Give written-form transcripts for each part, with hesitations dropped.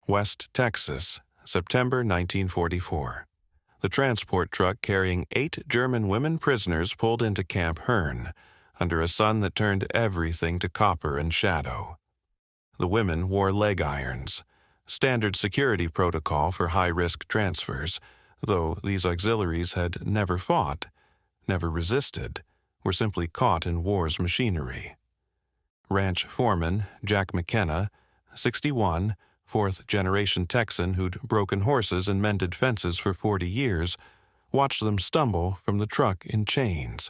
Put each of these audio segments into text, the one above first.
West Texas, September 1944. The transport truck carrying 8 German women prisoners pulled into Camp Hearn, under a sun that turned everything to copper and shadow. The women wore leg irons, standard security protocol for high-risk transfers, though these auxiliaries had never fought, never resisted, were simply caught in war's machinery. Ranch foreman Jack McKenna, 61, fourth-generation Texan who'd broken horses and mended fences for 40 years, watched them stumble from the truck in chains.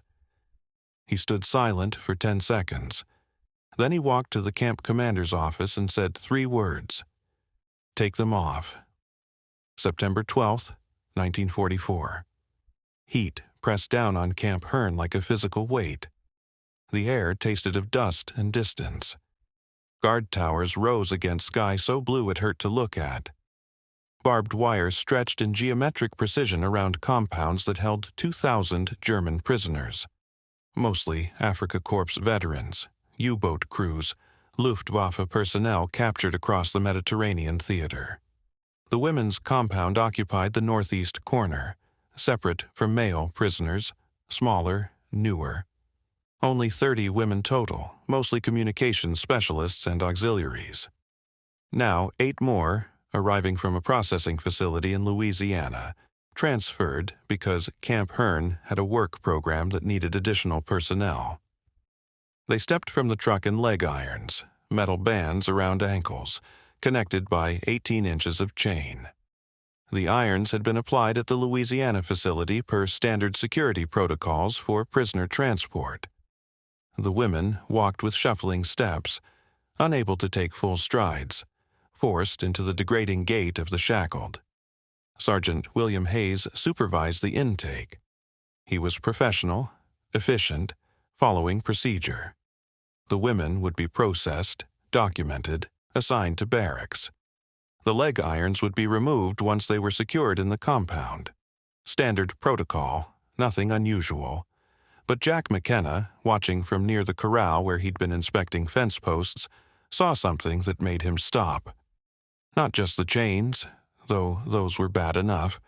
He stood silent for 10 seconds. Then he walked to the camp commander's office and said 3 words. "Take them off." September 12, 1944. Heat pressed down on Camp Hearn like a physical weight. The air tasted of dust and distance. Guard towers rose against sky so blue it hurt to look at. Barbed wire stretched in geometric precision around compounds that held 2,000 German prisoners, mostly Afrika Korps veterans, U-boat crews, Luftwaffe personnel captured across the Mediterranean theater. The women's compound occupied the northeast corner, separate from male prisoners, smaller, newer. Only 30 women total, mostly communications specialists and auxiliaries. Now 8 more, arriving from a processing facility in Louisiana, transferred because Camp Hearn had a work program that needed additional personnel. They stepped from the truck in leg irons, metal bands around ankles, connected by 18 inches of chain. The irons had been applied at the Louisiana facility per standard security protocols for prisoner transport. The women walked with shuffling steps, unable to take full strides, forced into the degrading gait of the shackled. Sergeant William Hayes supervised the intake. He was professional, efficient, following procedure. The women would be processed, documented, assigned to barracks. The leg irons would be removed once they were secured in the compound. Standard protocol, nothing unusual. But Jack McKenna, watching from near the corral where he'd been inspecting fence posts, saw something that made him stop. Not just the chains, though those were bad enough,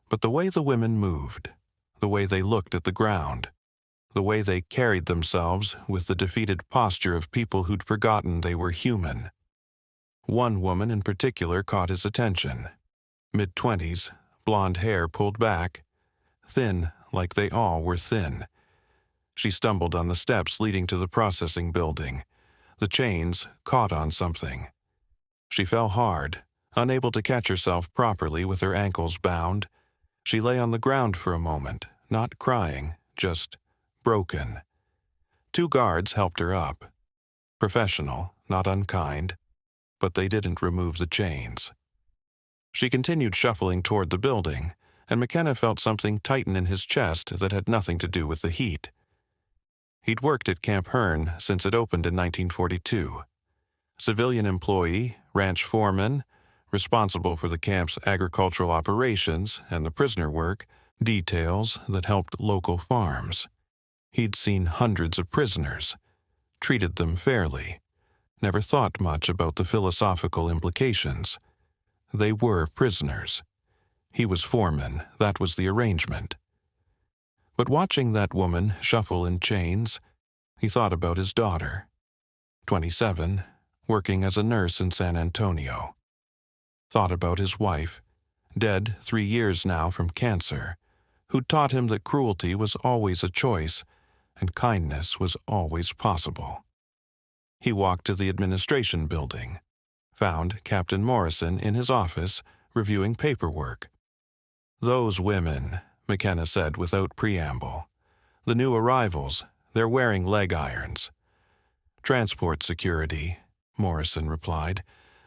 but the way the women moved, the way they looked at the ground, the way they carried themselves with the defeated posture of people who'd forgotten they were human. One woman in particular caught his attention. Mid-20s, blonde hair pulled back, thin like they all were thin. She stumbled on the steps leading to the processing building. The chains caught on something. She fell hard, unable to catch herself properly with her ankles bound. She lay on the ground for a moment, not crying, just broken. 2 guards helped her up. Professional, not unkind, but they didn't remove the chains. She continued shuffling toward the building, and McKenna felt something tighten in his chest that had nothing to do with the heat. He'd worked at Camp Hearn since it opened in 1942. Civilian employee, ranch foreman, responsible for the camp's agricultural operations and the prisoner work, details that helped local farms. He'd seen hundreds of prisoners, treated them fairly, never thought much about the philosophical implications. They were prisoners. He was foreman, that was the arrangement. But watching that woman shuffle in chains, he thought about his daughter, 27, working as a nurse in San Antonio. Thought about his wife, dead 3 years now from cancer, who'd taught him that cruelty was always a choice and kindness was always possible. He walked to the administration building, found Captain Morrison in his office reviewing paperwork. "Those women," McKenna said without preamble. "The new arrivals, they're wearing leg irons." "Transport security," Morrison replied.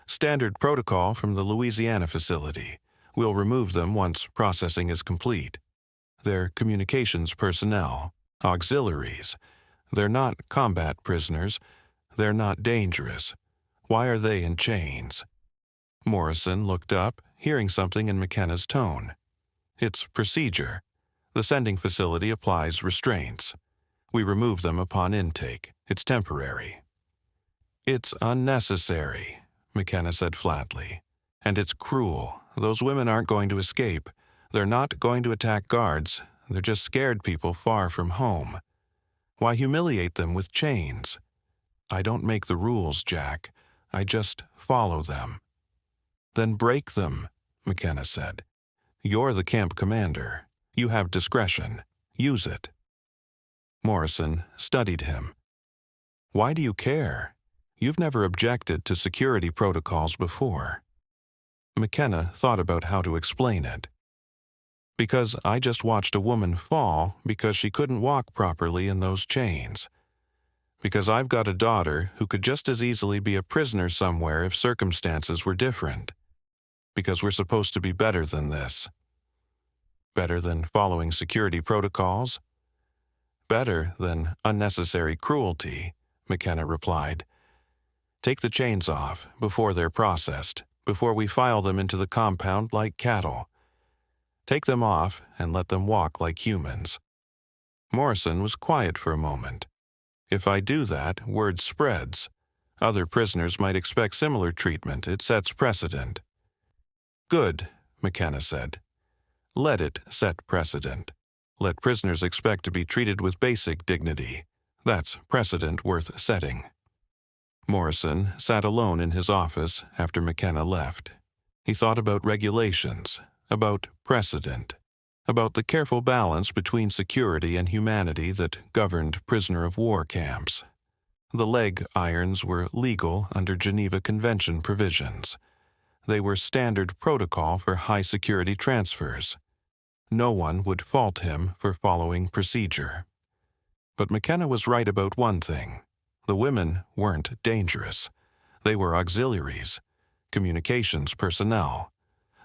"Standard protocol from the Louisiana facility. We'll remove them once processing is complete. They're communications personnel, auxiliaries. They're not combat prisoners. They're not dangerous. Why are they in chains?" Morrison looked up, hearing something in McKenna's tone. "It's procedure. The sending facility applies restraints. We remove them upon intake. It's temporary." "It's unnecessary," McKenna said flatly. And it's cruel. Those women aren't going to escape. They're not going to attack guards. They're just scared people far from home. Why humiliate them with chains? I don't make the rules, Jack. I just follow them. Then break them, McKenna said. You're the camp commander. You have discretion. Use it. Morrison studied him. Why do you care? You've never objected to security protocols before. McKenna thought about how to explain it. Because I just watched a woman fall because she couldn't walk properly in those chains. Because I've got a daughter who could just as easily be a prisoner somewhere if circumstances were different. Because we're supposed to be better than this. Better than following security protocols? Better than unnecessary cruelty, McKenna replied. Take the chains off before they're processed, before we file them into the compound like cattle. Take them off and let them walk like humans. Morrison was quiet for a moment. If I do that, word spreads. Other prisoners might expect similar treatment. It sets precedent. Good, McKenna said. Let it set precedent. Let prisoners expect to be treated with basic dignity. That's precedent worth setting. Morrison sat alone in his office after McKenna left. He thought about regulations, about precedent, about the careful balance between security and humanity that governed prisoner-of-war camps. The leg irons were legal under Geneva Convention provisions. They were standard protocol for high-security transfers. No one would fault him for following procedure. But McKenna was right about one thing. The women weren't dangerous. They were auxiliaries, communications personnel,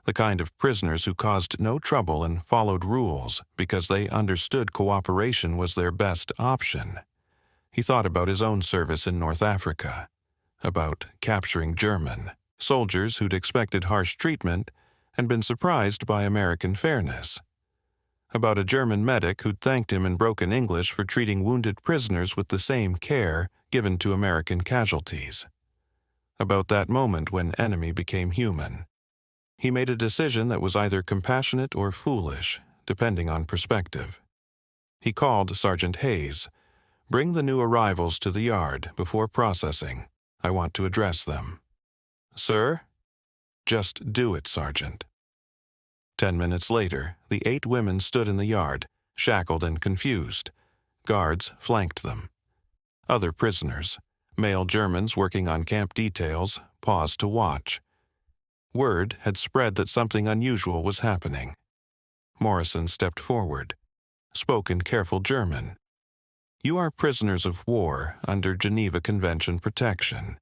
the kind of prisoners who caused no trouble and followed rules because they understood cooperation was their best option. He thought about his own service in North Africa, about capturing German soldiers who'd expected harsh treatment and been surprised by American fairness, about a German medic who'd thanked him in broken English for treating wounded prisoners with the same care given to American casualties, about that moment when enemy became human. He made a decision that was either compassionate or foolish, depending on perspective. He called Sergeant Hayes. Bring the new arrivals to the yard before processing. I want to address them. Sir? Just do it, Sergeant. 10 minutes later, the 8 women stood in the yard, shackled and confused. Guards flanked them. Other prisoners, male Germans working on camp details, paused to watch. Word had spread that something unusual was happening. Morrison stepped forward, spoke in careful German. You are prisoners of war under Geneva Convention protection.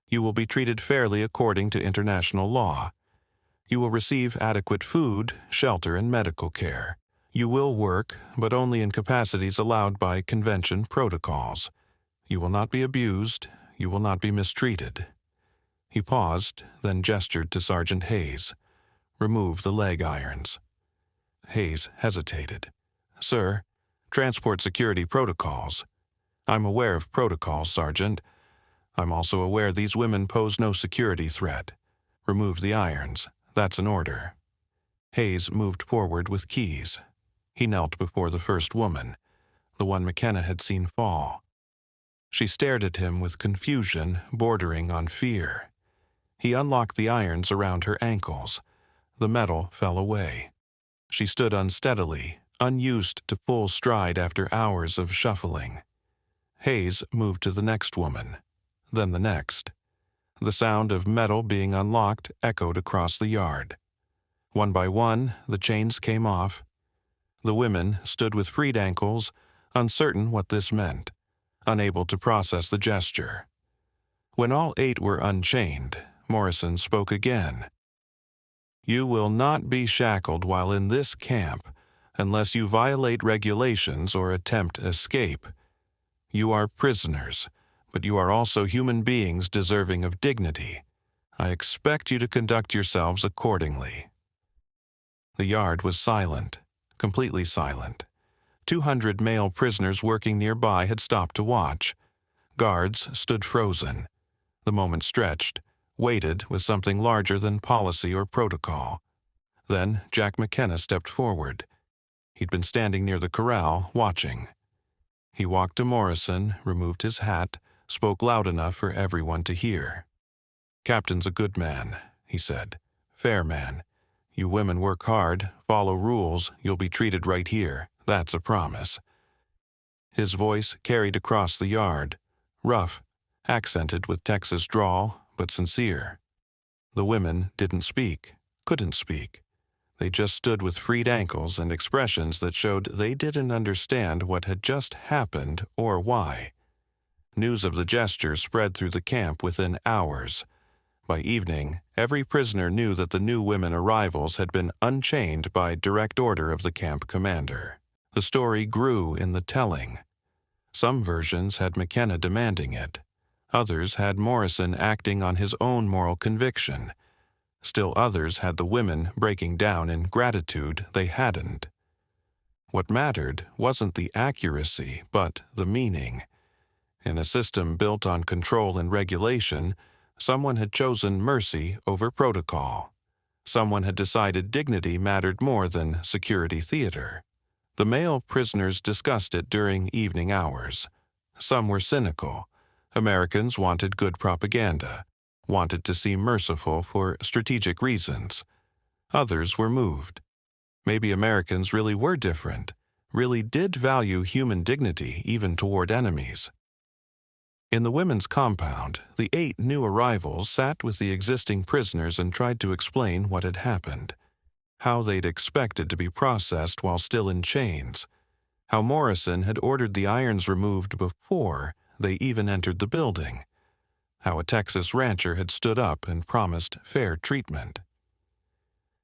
You will be treated fairly according to international law. You will receive adequate food, shelter, and medical care. You will work, but only in capacities allowed by convention protocols. You will not be abused. You will not be mistreated. He paused, then gestured to Sergeant Hayes. Remove the leg irons. Hayes hesitated. Sir, transport security protocols. I'm aware of protocols, Sergeant. I'm also aware these women pose no security threat. Remove the irons. That's an order. Hayes moved forward with keys. He knelt before the first woman, the one McKenna had seen fall. She stared at him with confusion bordering on fear. He unlocked the irons around her ankles. The metal fell away. She stood unsteadily, unused to full stride after hours of shuffling. Hayes moved to the next woman, then the next. The sound of metal being unlocked echoed across the yard. One by one, the chains came off. The women stood with freed ankles, uncertain what this meant, unable to process the gesture. When all 8 were unchained, Morrison spoke again. You will not be shackled while in this camp unless you violate regulations or attempt escape. You are prisoners, but you are also human beings deserving of dignity. I expect you to conduct yourselves accordingly. The yard was silent, completely silent. 200 male prisoners working nearby had stopped to watch. Guards stood frozen. The moment stretched. weighted with something larger than policy or protocol. Then Jack McKenna stepped forward. He'd been standing near the corral, watching. He walked to Morrison, removed his hat, spoke loud enough for everyone to hear. "Captain's a good man," he said. "Fair man. You women work hard, follow rules, you'll be treated right here. That's a promise." His voice carried across the yard, rough, accented with Texas drawl, but sincere. The women didn't speak, couldn't speak. They just stood with freed ankles and expressions that showed they didn't understand what had just happened or why. News of the gesture spread through the camp within hours. By evening, every prisoner knew that the new women arrivals had been unchained by direct order of the camp commander. The story grew in the telling. Some versions had McKenna demanding it. Others had Morrison acting on his own moral conviction. Still others had the women breaking down in gratitude they hadn't. What mattered wasn't the accuracy, but the meaning. In a system built on control and regulation, someone had chosen mercy over protocol. Someone had decided dignity mattered more than security theater. The male prisoners discussed it during evening hours. Some were cynical. Americans wanted good propaganda, wanted to seem merciful for strategic reasons. Others were moved. Maybe Americans really were different, really did value human dignity even toward enemies. In the women's compound, the 8 new arrivals sat with the existing prisoners and tried to explain what had happened, how they'd expected to be processed while still in chains, how Morrison had ordered the irons removed before they even entered the building, how a Texas rancher had stood up and promised fair treatment.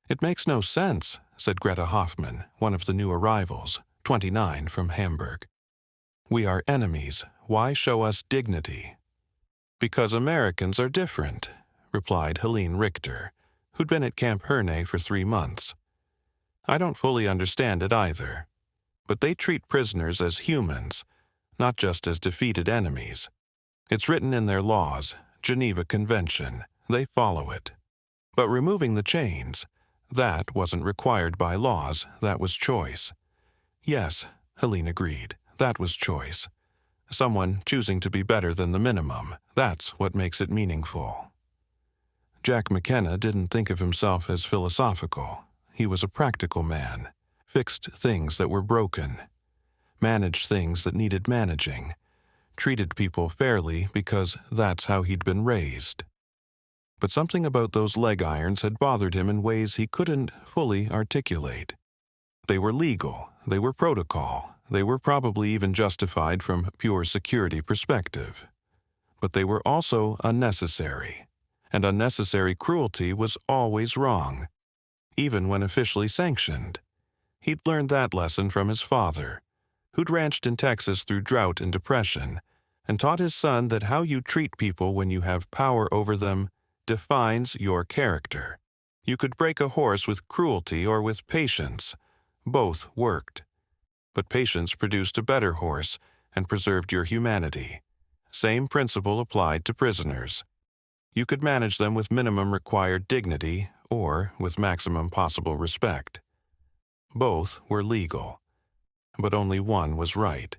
"It makes no sense," said Greta Hoffman, one of the new arrivals, 29, from Hamburg. "We are enemies. Why show us dignity?" "Because Americans are different," replied Helene Richter, who'd been at Camp Herne for 3 months. "I don't fully understand it either. But they treat prisoners as humans, not just as defeated enemies. It's written in their laws, Geneva Convention. They follow it. But removing the chains, that wasn't required by laws, that was choice." "Yes," Helene agreed, "that was choice. Someone choosing to be better than the minimum. That's what makes it meaningful." Jack McKenna didn't think of himself as philosophical. He was a practical man, fixed things that were broken, managed things that needed managing, treated people fairly because that's how he'd been raised. But something about those leg irons had bothered him in ways he couldn't fully articulate. They were legal, they were protocol, they were probably even justified from pure security perspective. But they were also unnecessary, and unnecessary cruelty was always wrong, even when officially sanctioned. He'd learned that lesson from his father, who'd ranched in Texas through drought and depression, and taught his son that how you treat people when you have power over them defines your character. You could break a horse with cruelty or with patience. Both worked. But patience produced a better horse and preserved your humanity. Same principle applied to prisoners. You could manage them with minimum required dignity or with maximum possible respect. Both were legal, but only one was right.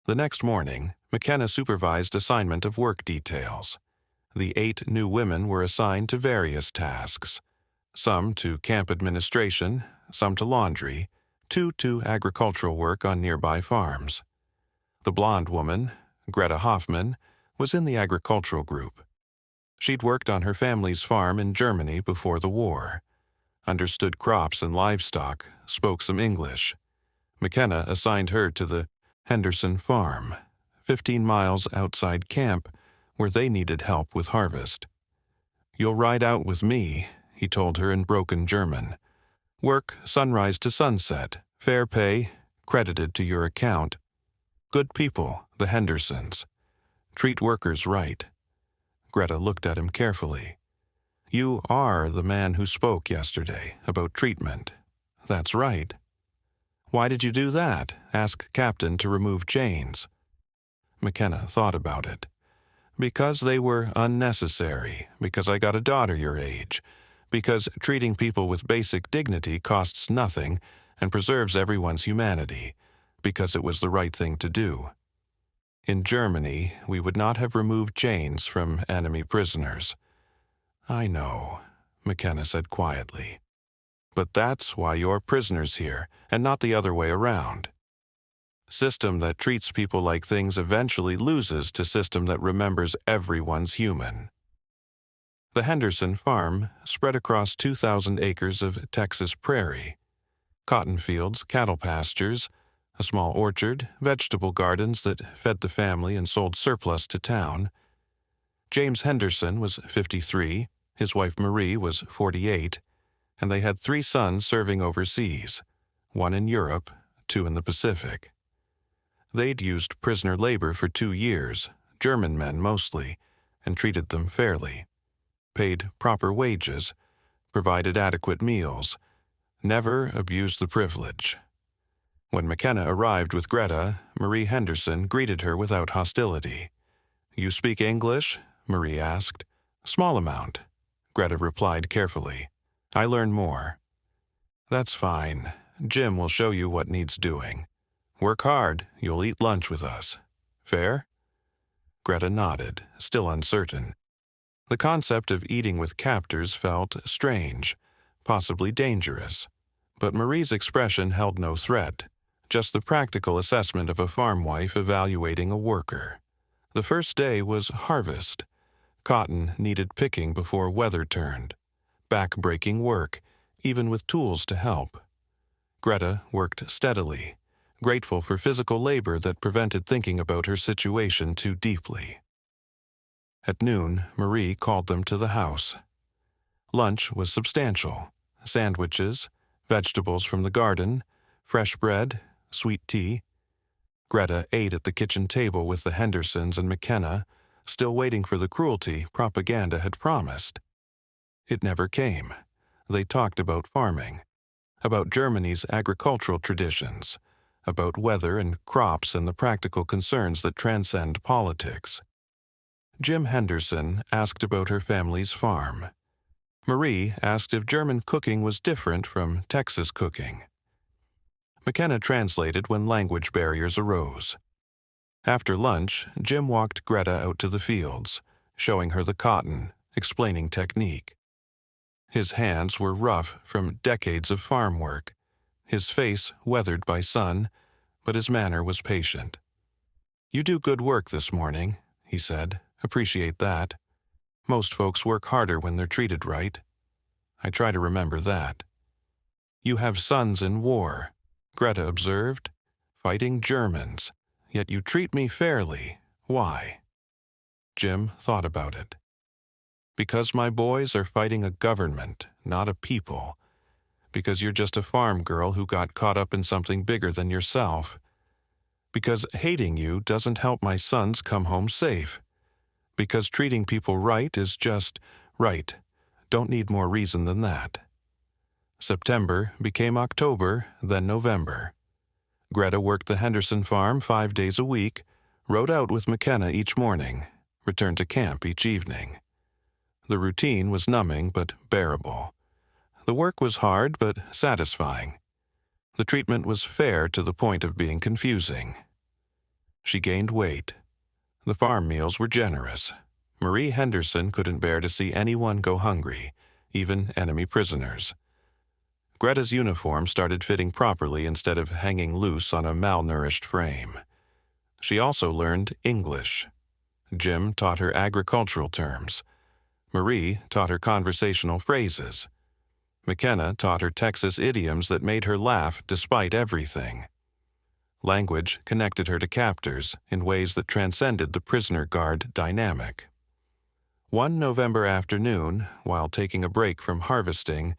The next morning, McKenna supervised assignment of work details. The 8 new women were assigned to various tasks, some to camp administration, some to laundry, 2 to agricultural work on nearby farms. The blonde woman, Greta Hoffman, was in the agricultural group. She'd worked on her family's farm in Germany before the war, understood crops and livestock, spoke some English. McKenna assigned her to the Henderson farm, 15 miles outside camp, where they needed help with harvest. "You'll ride out with me," he told her in broken German. "Work sunrise to sunset, fair pay, credited to your account. Good people, the Hendersons. Treat workers right." Greta looked at him carefully. "You are the man who spoke yesterday about treatment." "That's right." "Why did you do that? Ask Captain to remove chains." McKenna thought about it. Because they were unnecessary, because I got a daughter your age, because treating people with basic dignity costs nothing and preserves everyone's humanity, because it was the right thing to do. In Germany, we would not have removed chains from enemy prisoners. I know, McKenna said quietly. But that's why you're prisoners here, and not the other way around. System that treats people like things eventually loses to system that remembers everyone's human. The Henderson farm spread across 2,000 acres of Texas prairie. Cotton fields, cattle pastures, a small orchard, vegetable gardens that fed the family and sold surplus to town. James Henderson was 53, his wife Marie was 48, and they had 3 sons serving overseas, 1 in Europe, 2 in the Pacific. They'd used prisoner labor for 2 years, German men mostly, and treated them fairly. Paid proper wages, provided adequate meals, never abused the privilege. When McKenna arrived with Greta, Marie Henderson greeted her without hostility. "You speak English?" Marie asked. "Small amount," Greta replied carefully. "I learn more." "That's fine. Jim will show you what needs doing. Work hard, you'll eat lunch with us. Fair?" Greta nodded, still uncertain. The concept of eating with captors felt strange, possibly dangerous. But Marie's expression held no threat, just the practical assessment of a farm wife evaluating a worker. The first day was harvest. Cotton needed picking before weather turned. Back-breaking work, even with tools to help. Greta worked steadily, grateful for physical labor that prevented thinking about her situation too deeply. At noon, Marie called them to the house. Lunch was substantial. Sandwiches, vegetables from the garden, fresh bread, sweet tea. Greta ate at the kitchen table with the Hendersons and McKenna, still waiting for the cruelty propaganda had promised. It never came. They talked about farming, about Germany's agricultural traditions, about weather and crops and the practical concerns that transcend politics. Jim Henderson asked about her family's farm. Marie asked if German cooking was different from Texas cooking. McKenna translated when language barriers arose. After lunch, Jim walked Greta out to the fields, showing her the cotton, explaining technique. His hands were rough from decades of farm work, his face weathered by sun, but his manner was patient. "You do good work this morning," he said. "Appreciate that. Most folks work harder when they're treated right. I try to remember that." "You have sons in war," Greta observed, "fighting Germans, yet you treat me fairly. Why?" Jim thought about it. "Because my boys are fighting a government, not a people. Because you're just a farm girl who got caught up in something bigger than yourself. Because hating you doesn't help my sons come home safe. Because treating people right is just right. Don't need more reason than that." September became October, then November. Greta worked the Henderson farm 5 days a week, rode out with McKenna each morning, returned to camp each evening. The routine was numbing but bearable. The work was hard but satisfying. The treatment was fair to the point of being confusing. She gained weight. The farm meals were generous. Marie Henderson couldn't bear to see anyone go hungry, even enemy prisoners. Greta's uniform started fitting properly instead of hanging loose on a malnourished frame. She also learned English. Jim taught her agricultural terms. Marie taught her conversational phrases. McKenna taught her Texas idioms that made her laugh despite everything. Language connected her to captors in ways that transcended the prisoner-guard dynamic. One November afternoon, while taking a break from harvesting,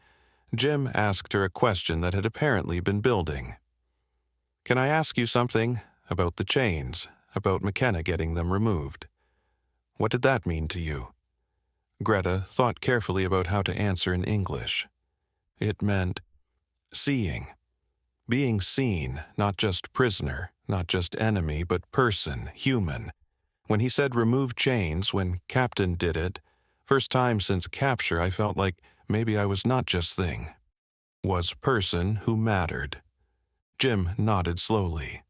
Jim asked her a question that had apparently been building. "Can I ask you something about the chains, about McKenna getting them removed? What did that mean to you?" Greta thought carefully about how to answer in English. "It meant seeing. Being seen, not just prisoner, not just enemy, but person, human. When he said remove chains, when Captain did it, first time since capture I felt like maybe I was not just thing. Was person who mattered. Jim nodded slowly.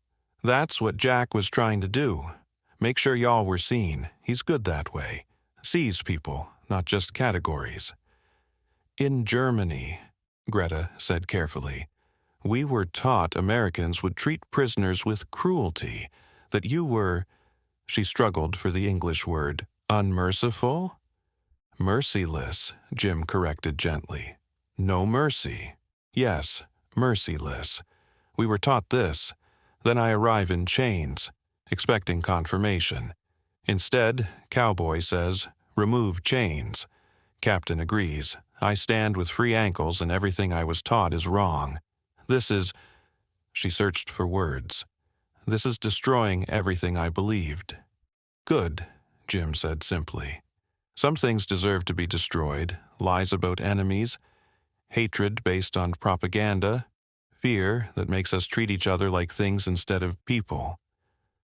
That's what Jack was trying to do. Make sure y'all were seen. He's good that way. Sees people, not just categories. In Germany, Greta said carefully, we were taught Americans would treat prisoners with cruelty, that you were, she struggled for the English word, unmerciful? Merciless, Jim corrected gently. No mercy. Yes, merciless. We were taught this. Then I arrive in chains, expecting confirmation. Instead, Cowboy says, remove chains. Captain agrees. I stand with free ankles and everything I was taught is wrong. This is, she searched for words. This is destroying everything I believed. Good, Jim said simply. Some things deserve to be destroyed, lies about enemies, hatred based on propaganda, fear that makes us treat each other like things instead of people.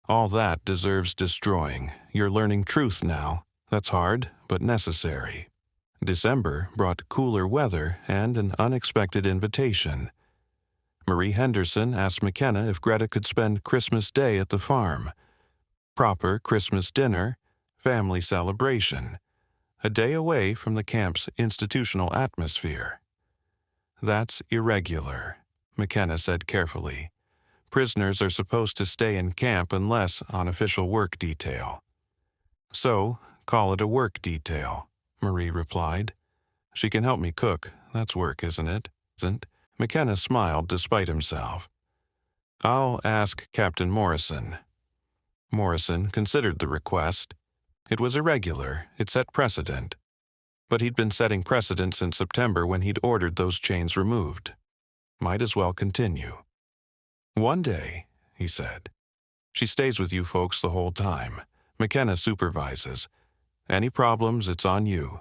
All that deserves destroying. You're learning truth now. That's hard, but necessary. December brought cooler weather and an unexpected invitation. Marie Henderson asked McKenna if Greta could spend Christmas Day at the farm. Proper Christmas dinner, family celebration. A day away from the camp's institutional atmosphere. That's irregular, McKenna said carefully. Prisoners are supposed to stay in camp unless on official work detail. So, call it a work detail, Marie replied. She can help me cook. That's work, isn't it? Isn't? McKenna smiled despite himself. I'll ask Captain Morrison. Morrison considered the request. It was irregular. It set precedent. But he'd been setting precedent since September when he'd ordered those chains removed. Might as well continue. One day, he said. She stays with you folks the whole time. McKenna supervises. Any problems, it's on you.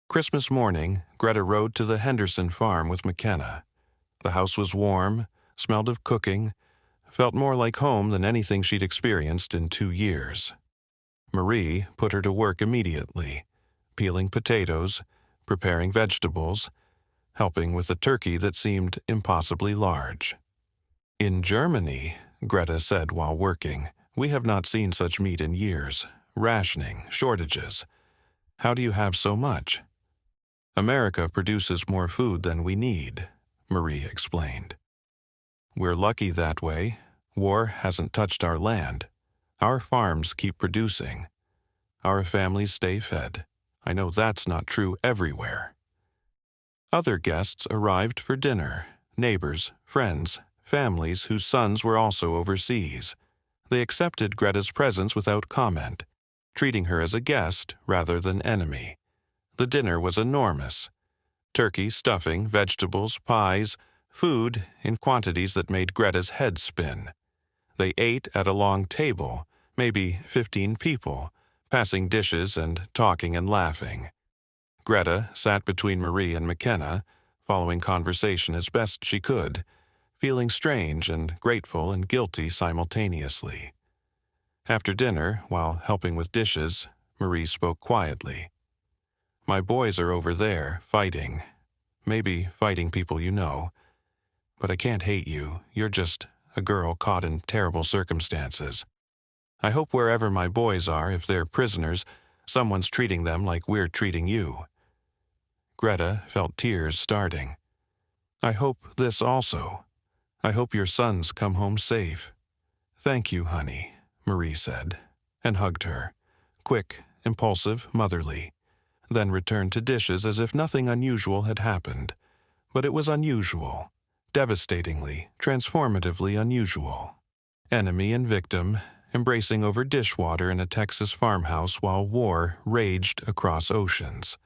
Christmas morning, Greta rode to the Henderson farm with McKenna. The house was warm, smelled of cooking, felt more like home than anything she'd experienced in 2 years. Marie put her to work immediately, peeling potatoes, preparing vegetables, helping with a turkey that seemed impossibly large. In Germany, Greta said while working, we have not seen such meat in years. Rationing, shortages. How do you have so much? America produces more food than we need, Marie explained. We're lucky that way. War hasn't touched our land. Our farms keep producing. Our families stay fed. I know that's not true everywhere. Other guests arrived for dinner, neighbors, friends, families whose sons were also overseas. They accepted Greta's presence without comment, treating her as a guest rather than enemy. The dinner was enormous. Turkey, stuffing, vegetables, pies, food in quantities that made Greta's head spin. They ate at a long table, maybe 15 people, passing dishes and talking and laughing. Greta sat between Marie and McKenna, following conversation as best she could, feeling strange and grateful and guilty simultaneously. After dinner, while helping with dishes, Marie spoke quietly. My boys are over there, fighting. Maybe fighting people you know. But I can't hate you. You're just a girl caught in terrible circumstances. I hope wherever my boys are, if they're prisoners, someone's treating them like we're treating you. Greta felt tears starting. I hope this also. I hope your sons come home safe. Thank you, honey, Marie said, and hugged her, quick, impulsive, motherly, then returned to dishes as if nothing unusual had happened. But it was unusual, devastatingly, transformatively unusual. Enemy and victim, embracing over dishwater in a Texas farmhouse while war raged across oceans.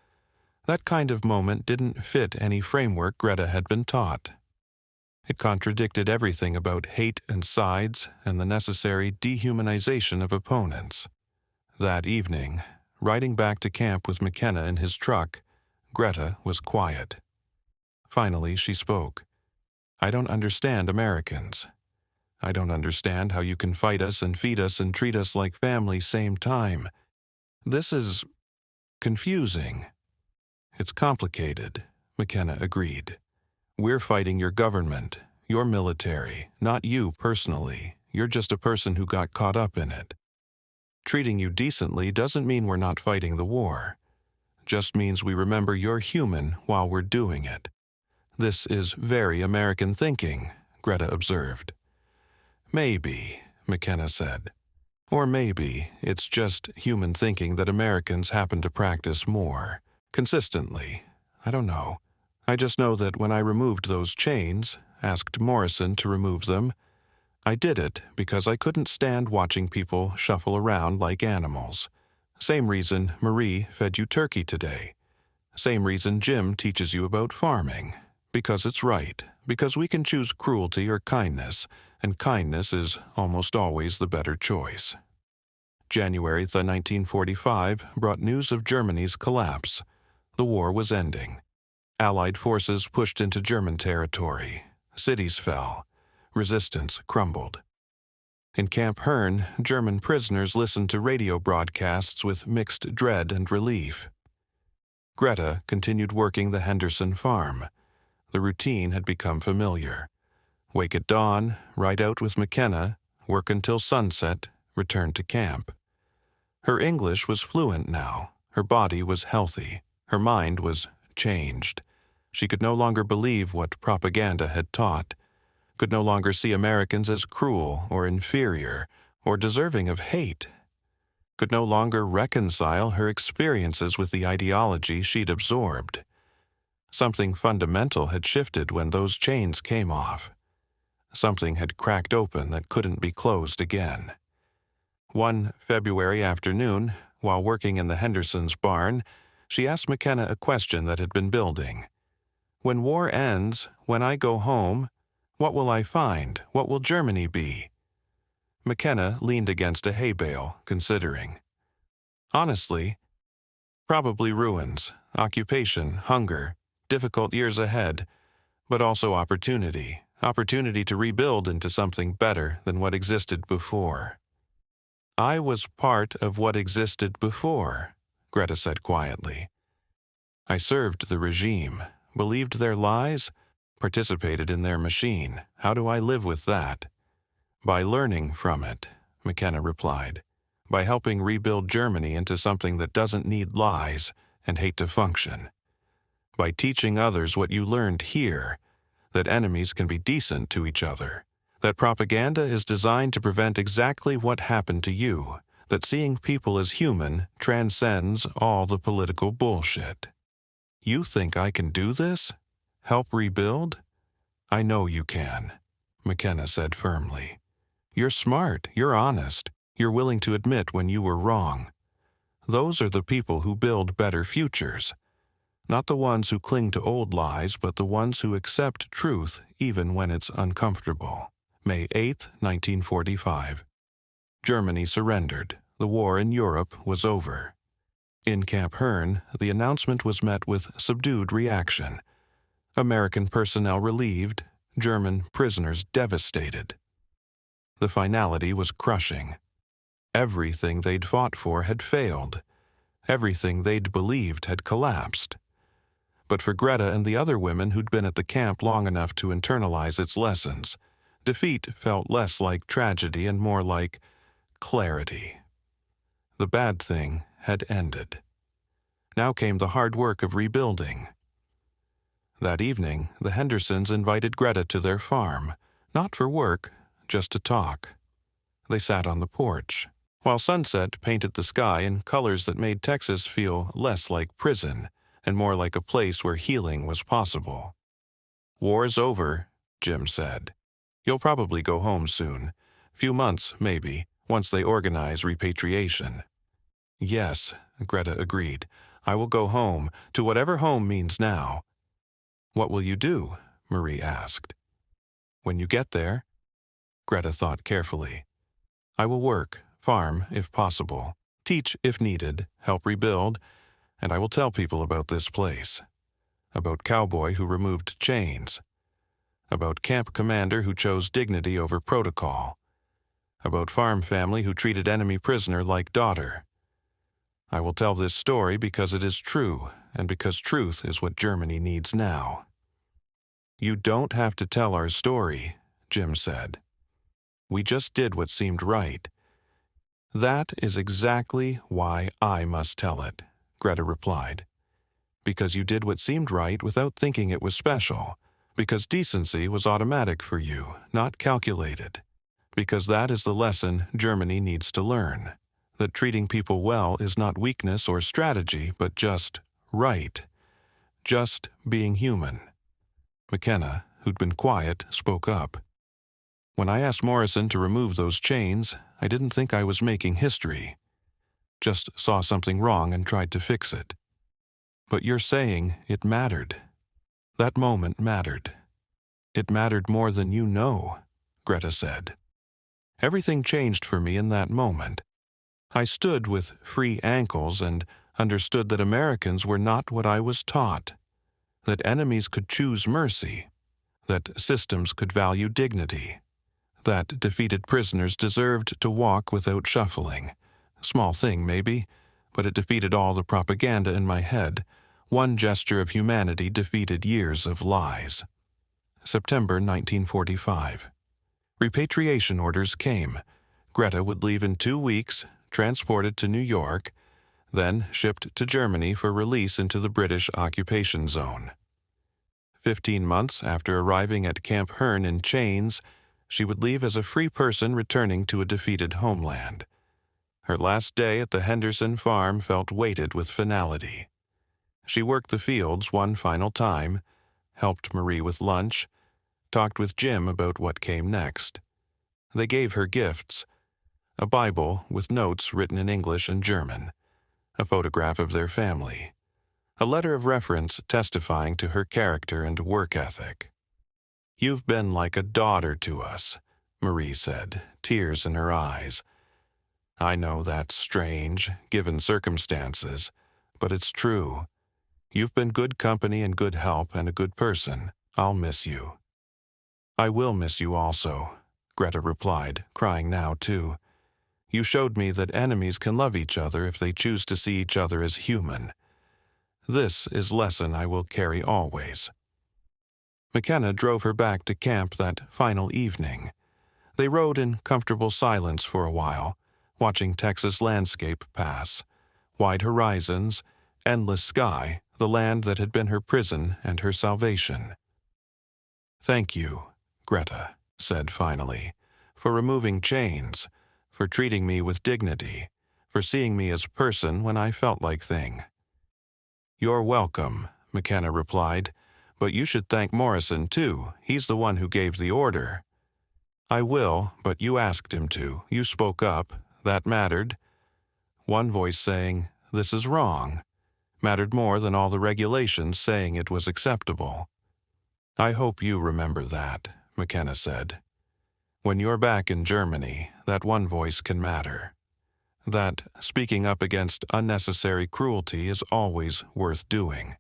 That kind of moment didn't fit any framework Greta had been taught. It contradicted everything about hate and sides and the necessary dehumanization of opponents. That evening, riding back to camp with McKenna in his truck, Greta was quiet. Finally, she spoke. I don't understand Americans. I don't understand how you can fight us and feed us and treat us like family same time. This is confusing. It's complicated, McKenna agreed. We're fighting your government, your military, not you personally. You're just a person who got caught up in it. Treating you decently doesn't mean we're not fighting the war. Just means we remember you're human while we're doing it. This is very American thinking, Greta observed. Maybe, McKenna said. Or maybe it's just human thinking that Americans happen to practice more, consistently. I don't know. I just know that when I removed those chains, asked Morrison to remove them, I did it because I couldn't stand watching people shuffle around like animals. Same reason Marie fed you turkey today. Same reason Jim teaches you about farming. Because it's right. Because we can choose cruelty or kindness, and kindness is almost always the better choice. January 1945 brought news of Germany's collapse. The war was ending. Allied forces pushed into German territory. Cities fell. Resistance crumbled. In Camp Hearn, German prisoners listened to radio broadcasts with mixed dread and relief. Greta continued working the Henderson farm. The routine had become familiar. Wake at dawn, ride out with McKenna, work until sunset, return to camp. Her English was fluent now. Her body was healthy. Her mind was changed. She could no longer believe what propaganda had taught, could no longer see Americans as cruel or inferior or deserving of hate, could no longer reconcile her experiences with the ideology she'd absorbed. Something fundamental had shifted when those chains came off. Something had cracked open that couldn't be closed again. One February afternoon, while working in the Hendersons' barn, she asked McKenna a question that had been building. When war ends, when I go home, what will I find? What will Germany be? McKenna leaned against a hay bale, considering. Honestly, probably ruins, occupation, hunger, difficult years ahead, but also opportunity to rebuild into something better than what existed before. I was part of what existed before, Greta said quietly. I served the regime, believed their lies, participated in their machine. How do I live with that? By learning from it, McKenna replied. By helping rebuild Germany into something that doesn't need lies and hate to function. By teaching others what you learned here, that enemies can be decent to each other, that propaganda is designed to prevent exactly what happened to you, that seeing people as human transcends all the political bullshit. You think I can do this? Help rebuild? I know you can, McKenna said firmly. You're smart, you're honest, you're willing to admit when you were wrong. Those are the people who build better futures. Not the ones who cling to old lies, but the ones who accept truth even when it's uncomfortable. May 8, 1945. Germany surrendered. The war in Europe was over. In Camp Hearn, the announcement was met with subdued reaction. American personnel relieved, German prisoners devastated. The finality was crushing. Everything they'd fought for had failed. Everything they'd believed had collapsed. But for Greta and the other women who'd been at the camp long enough to internalize its lessons, defeat felt less like tragedy and more like clarity. The bad thing had ended. Now came the hard work of rebuilding. That evening, the Hendersons invited Greta to their farm, not for work, just to talk. They sat on the porch, while sunset painted the sky in colors that made Texas feel less like prison and more like a place where healing was possible. War's over, Jim said. You'll probably go home soon. Few months, maybe, once they organize repatriation. Yes, Greta agreed. I will go home, to whatever home means now. What will you do? Marie asked. When you get there? Greta thought carefully. I will work, farm if possible, teach if needed, help rebuild, and I will tell people about this place. About Cowboy who removed chains. about camp commander who chose dignity over protocol, about farm family who treated enemy prisoner like daughter. I will tell this story because it is true, and because truth is what Germany needs now. You don't have to tell our story, Jim said. We just did what seemed right. That is exactly why I must tell it, Greta replied. Because you did what seemed right without thinking it was special. Because decency was automatic for you, not calculated. Because that is the lesson Germany needs to learn. That treating people well is not weakness or strategy, but just right. Just being human. McKenna, who'd been quiet, spoke up. When I asked Morrison to remove those chains, I didn't think I was making history. Just saw something wrong and tried to fix it. But you're saying it mattered. That moment mattered. It mattered more than you know, Greta said. Everything changed for me in that moment. I stood with free ankles and understood that Americans were not what I was taught, that enemies could choose mercy, that systems could value dignity, that defeated prisoners deserved to walk without shuffling. Small thing, maybe, but it defeated all the propaganda in my head. One gesture of humanity defeated years of lies. September 1945. Repatriation orders came. Greta would leave in 2 weeks, transported to New York, then shipped to Germany for release into the British occupation zone. 15 months after arriving at Camp Hearn in chains, she would leave as a free person returning to a defeated homeland. Her last day at the Henderson farm felt weighted with finality. She worked the fields one final time, helped Marie with lunch, talked with Jim about what came next. They gave her gifts: a Bible with notes written in English and German, a photograph of their family, a letter of reference testifying to her character and work ethic. "You've been like a daughter to us," Marie said, tears in her eyes. "I know that's strange, given circumstances, but it's true. You've been good company and good help and a good person. I'll miss you." "I will miss you also," Greta replied, crying now too. "You showed me that enemies can love each other if they choose to see each other as human. This is lesson I will carry always." McKenna drove her back to camp that final evening. They rode in comfortable silence for a while, watching Texas landscape pass, wide horizons, endless sky, the land that had been her prison and her salvation. "Thank you," Greta said finally, "for removing chains, for treating me with dignity, for seeing me as person when I felt like thing." "You're welcome," McKenna replied, "but you should thank Morrison too. He's the one who gave the order." "I will, but you asked him to. You spoke up. That mattered." One voice saying, "This is wrong," mattered more than all the regulations saying it was acceptable. "I hope you remember that," McKenna said. "When you're back in Germany, that one voice can matter. That speaking up against unnecessary cruelty is always worth doing.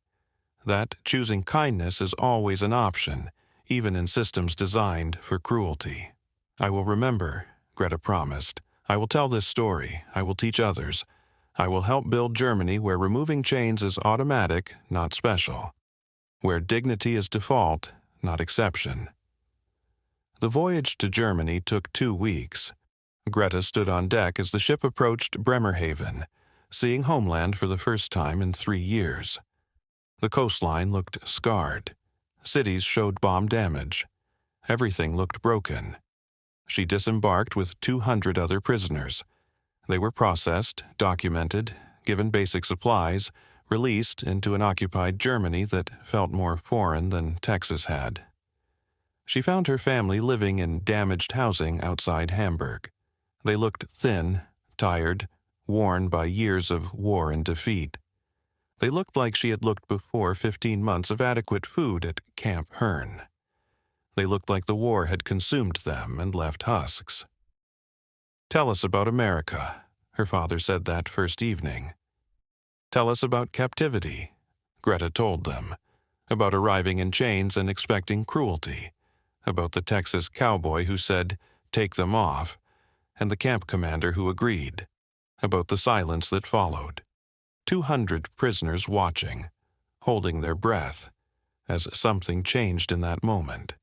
That choosing kindness is always an option, even in systems designed for cruelty." "I will remember," Greta promised. "I will tell this story. I will teach others. I will help build Germany where removing chains is automatic, not special. Where dignity is default, not exception." The voyage to Germany took 2 weeks. Greta stood on deck as the ship approached Bremerhaven, seeing homeland for the first time in 3 years. The coastline looked scarred. Cities showed bomb damage. Everything looked broken. She disembarked with 200 other prisoners. They were processed, documented, given basic supplies, released into an occupied Germany that felt more foreign than Texas had. She found her family living in damaged housing outside Hamburg. They looked thin, tired, worn by years of war and defeat. They looked like she had looked before 15 months of adequate food at Camp Hearn. They looked like the war had consumed them and left husks. "Tell us about America," her father said that first evening. "Tell us about captivity," Greta told them, about arriving in chains and expecting cruelty, about the Texas Cowboy who said, "Take them off," and the camp commander who agreed, about the silence that followed. 200 prisoners watching, holding their breath, as something changed in that moment.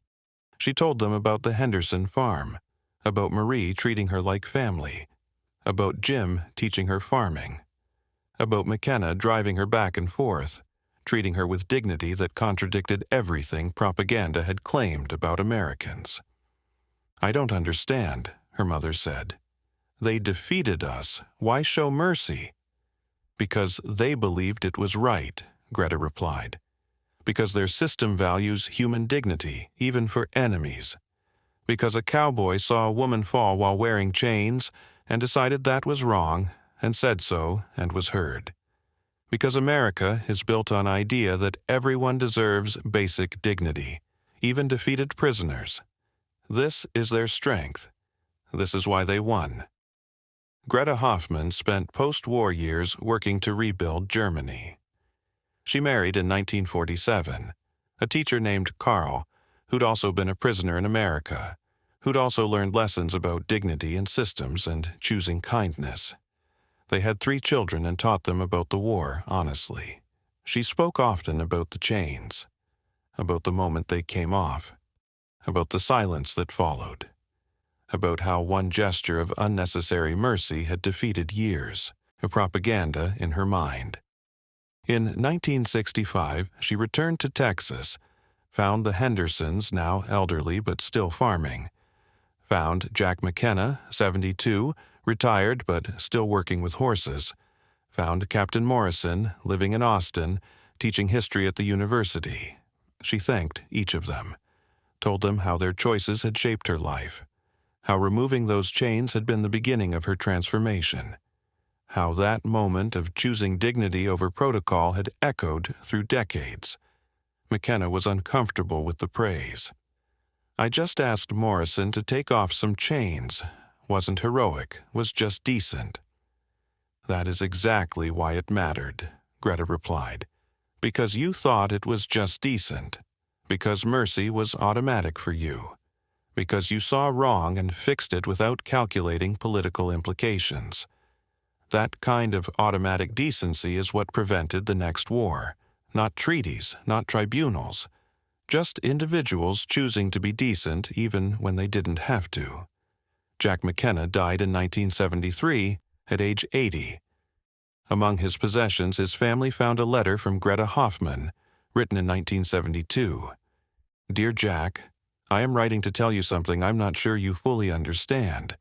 She told them about the Henderson farm, about Marie treating her like family, about Jim teaching her farming, about McKenna driving her back and forth, treating her with dignity that contradicted everything propaganda had claimed about Americans. "I don't understand," her mother said. "They defeated us. Why show mercy?" "Because they believed it was right," Greta replied. "Because their system values human dignity, even for enemies. Because a cowboy saw a woman fall while wearing chains and decided that was wrong, and said so and was heard. Because America is built on idea that everyone deserves basic dignity, even defeated prisoners. This is their strength. This is why they won." Greta Hoffman spent post-war years working to rebuild Germany. She married in 1947, a teacher named Carl, who'd also been a prisoner in America, who'd also learned lessons about dignity and systems and choosing kindness. They had 3 children and taught them about the war, honestly. She spoke often about the chains, about the moment they came off, about the silence that followed, about how one gesture of unnecessary mercy had defeated years of propaganda in her mind. In 1965, she returned to Texas, found the Hendersons, now elderly but still farming, found Jack McKenna, 72, retired but still working with horses, found Captain Morrison, living in Austin, teaching history at the university. She thanked each of them, told them how their choices had shaped her life, how removing those chains had been the beginning of her transformation, how that moment of choosing dignity over protocol had echoed through decades. McKenna was uncomfortable with the praise. "I just asked Morrison to take off some chains. Wasn't heroic, was just decent." "That is exactly why it mattered," Greta replied. "Because you thought it was just decent. Because mercy was automatic for you. Because you saw wrong and fixed it without calculating political implications. That kind of automatic decency is what prevented the next war. Not treaties, not tribunals. Just individuals choosing to be decent even when they didn't have to." Jack McKenna died in 1973 at age 80. Among his possessions, his family found a letter from Greta Hoffman, written in 1972. "Dear Jack, I am writing to tell you something I'm not sure you fully understand.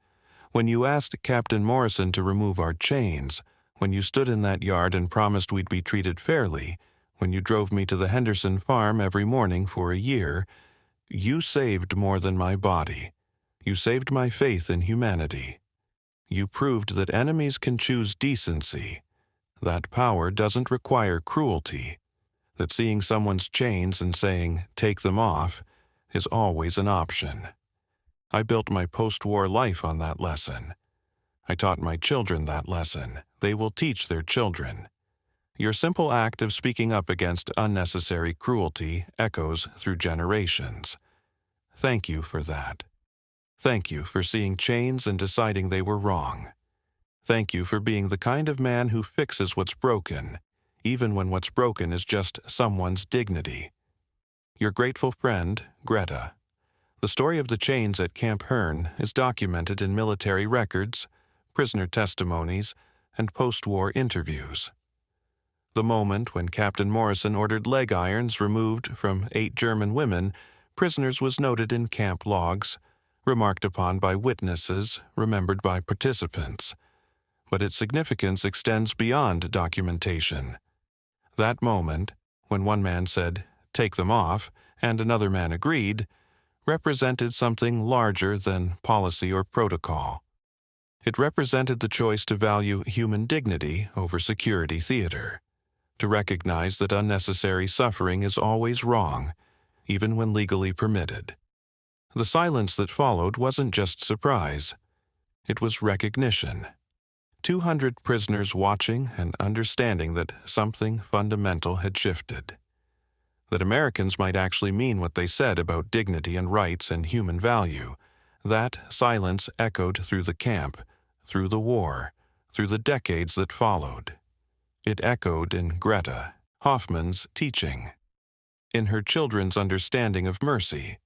When you asked Captain Morrison to remove our chains, when you stood in that yard and promised we'd be treated fairly, when you drove me to the Henderson farm every morning for a year, you saved more than my body. You saved my faith in humanity. You proved that enemies can choose decency, that power doesn't require cruelty, that seeing someone's chains and saying, 'Take them off,' is always an option. I built my post-war life on that lesson. I taught my children that lesson. They will teach their children. Your simple act of speaking up against unnecessary cruelty echoes through generations. Thank you for that. Thank you for seeing chains and deciding they were wrong. Thank you for being the kind of man who fixes what's broken, even when what's broken is just someone's dignity. Your grateful friend, Greta." The story of the chains at Camp Hearn is documented in military records, prisoner testimonies, and post-war interviews. The moment when Captain Morrison ordered leg irons removed from 8 German women prisoners was noted in camp logs, remarked upon by witnesses, remembered by participants. But its significance extends beyond documentation. That moment, when one man said, "Take them off," and another man agreed, represented something larger than policy or protocol. It represented the choice to value human dignity over security theater, to recognize that unnecessary suffering is always wrong, even when legally permitted. The silence that followed wasn't just surprise. It was recognition. 200 prisoners watching and understanding that something fundamental had shifted. that Americans might actually mean what they said about dignity and rights and human value. That silence echoed through the camp, through the war, through the decades that followed. It echoed in Greta Hoffman's teaching, in her children's understanding of mercy,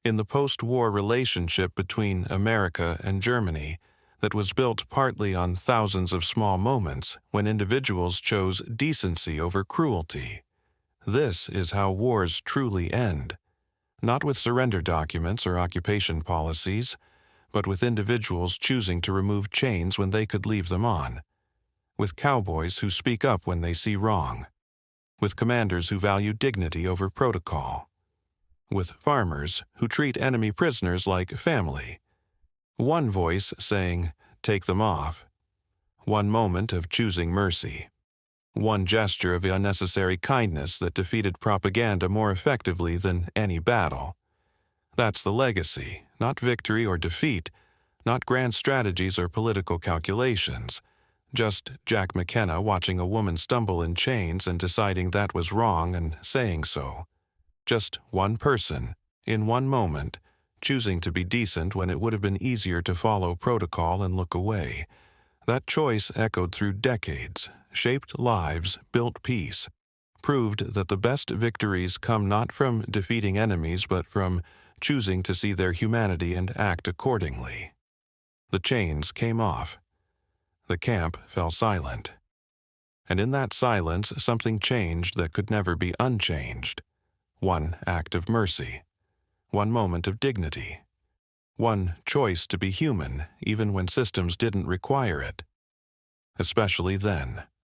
in the post-war relationship between America and Germany that was built partly on thousands of small moments when individuals chose decency over cruelty. This is how wars truly end, not with surrender documents or occupation policies, but with individuals choosing to remove chains when they could leave them on, with cowboys who speak up when they see wrong, with commanders who value dignity over protocol, with farmers who treat enemy prisoners like family. One voice saying, "Take them off." One moment of choosing mercy. One gesture of unnecessary kindness that defeated propaganda more effectively than any battle. That's the legacy, not victory or defeat, not grand strategies or political calculations. Just Jack McKenna watching a woman stumble in chains and deciding that was wrong and saying so. Just one person, in one moment, choosing to be decent when it would have been easier to follow protocol and look away. That choice echoed through decades, shaped lives, built peace, proved that the best victories come not from defeating enemies but from choosing to see their humanity and act accordingly. The chains came off. The camp fell silent. And in that silence, something changed that could never be unchanged. One act of mercy. One moment of dignity. One choice to be human, even when systems didn't require it. Especially then.